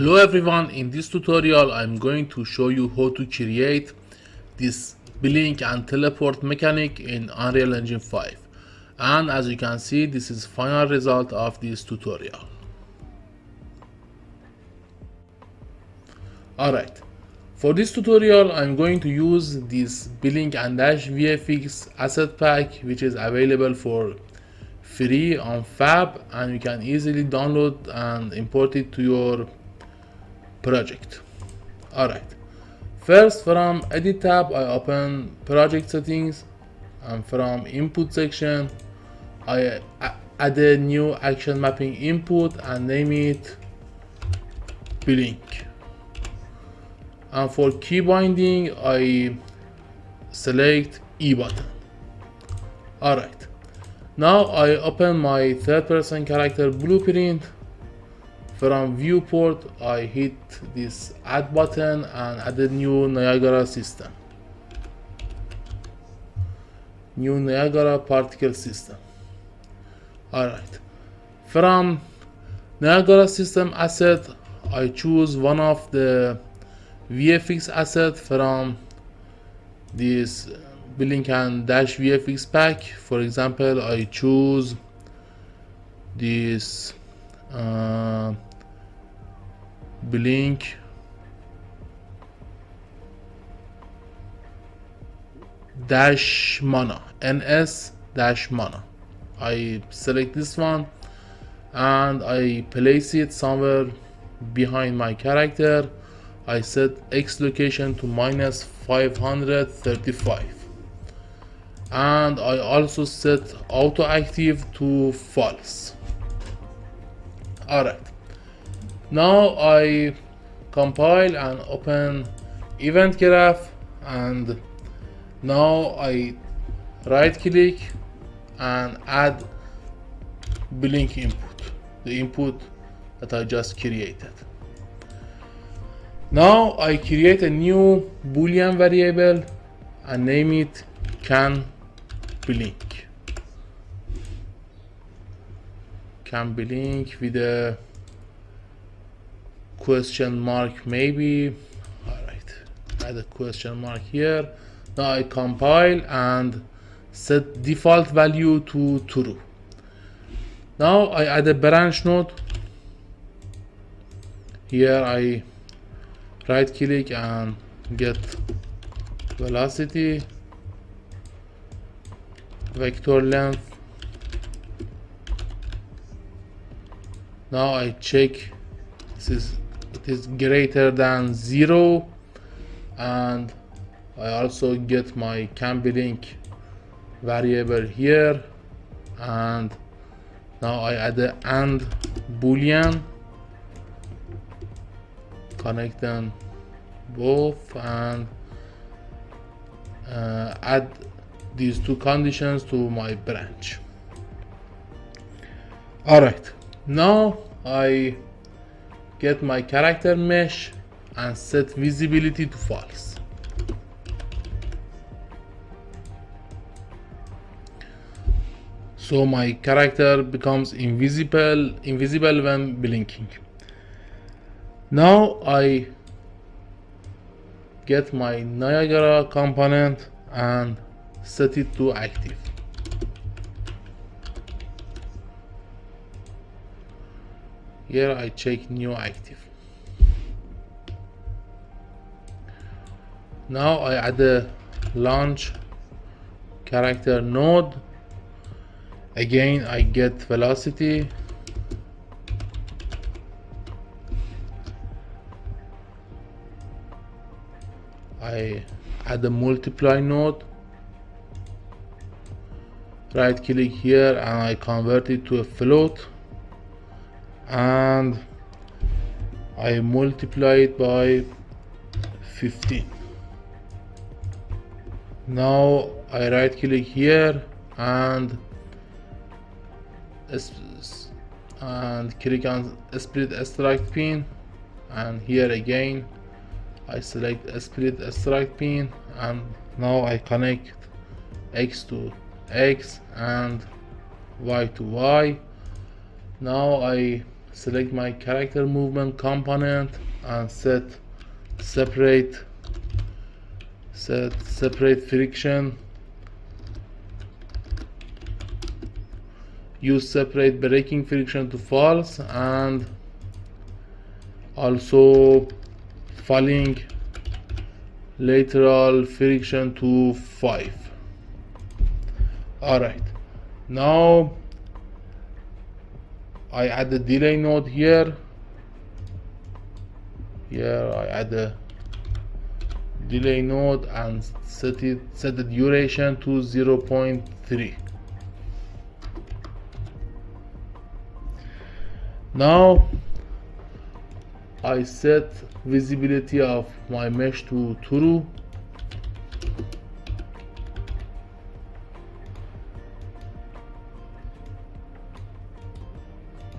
Hello everyone, in this tutorial I'm going to show you how to create this blink and teleport mechanic in Unreal Engine 5, and as you can see this is final result of this tutorial. Alright, for this tutorial I'm going to use this blink and dash VFX asset pack, which is available for free on Fab, and you can easily download and import it to your project. Alright, first from edit tab I open project settings, and from input section I add a new action mapping input and name it blink, and for key binding I select E button. Alright, now I open my third person character blueprint. From viewport I hit this add button and add a new Niagara system, new Niagara particle system. Alright, from Niagara system asset I choose one of the VFX asset from this blink and dash VFX pack. For example, I choose this blink dash mana, NS dash mana. I select this one and I place it somewhere behind my character. I set X location to -535 and I also set auto active to false. Alright, now I compile and open event graph, and now I right click and add blink input, the input that I just created. Now I create a new boolean variable and name it can blink. Can blink with a question mark maybe. Alright, add a question mark here. Now I compile and set default value to true. Now I add a branch node. Here I right click and get velocity, vector length. Now I check it is greater than 0, and I also get my can blink variable here, and now I add the AND boolean, connect them both and add these two conditions to my branch. Alright, now I get my character mesh and set visibility to false. So my character becomes invisible when blinking. Now I get my Niagara component and set it to active. Here I check new active. Now I add a launch character node. Again I get velocity. I add a multiply node. Right click here and I convert it to a float, and I multiply it by 15. Now I right click here and click on split extract pin, and here again I select split extract pin, and now I connect X to X and Y to Y. Now I select my character movement component and set separate friction, use separate braking friction to false, and also falling lateral friction to 5. Alright, now I add a delay node here. I add a delay node and set the duration to 0.3. Now I set visibility of my mesh to true.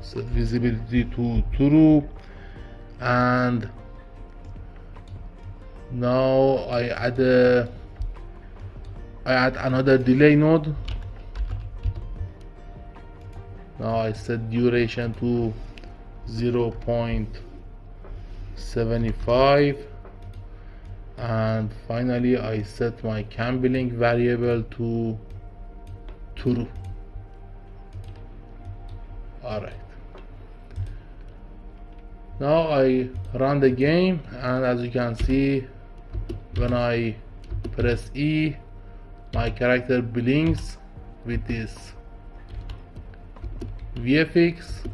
Set visibility to true, and now I add another delay node. Now I set duration to 0.75, and finally I set my cam-billing variable to true. Alright, now I run the game, and as you can see, when I press E, my character blinks with this VFX.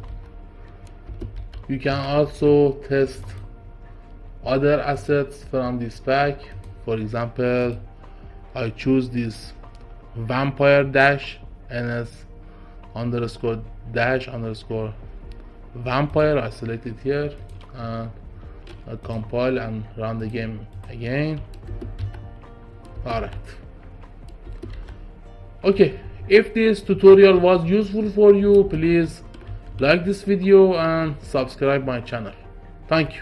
You can also test other assets from this pack. For example, I choose this vampire dash ns underscore dash underscore vampire. I select it here and I compile and run the game again. Alright, okay, if this tutorial was useful for you, please like this video and subscribe my channel. Thank you.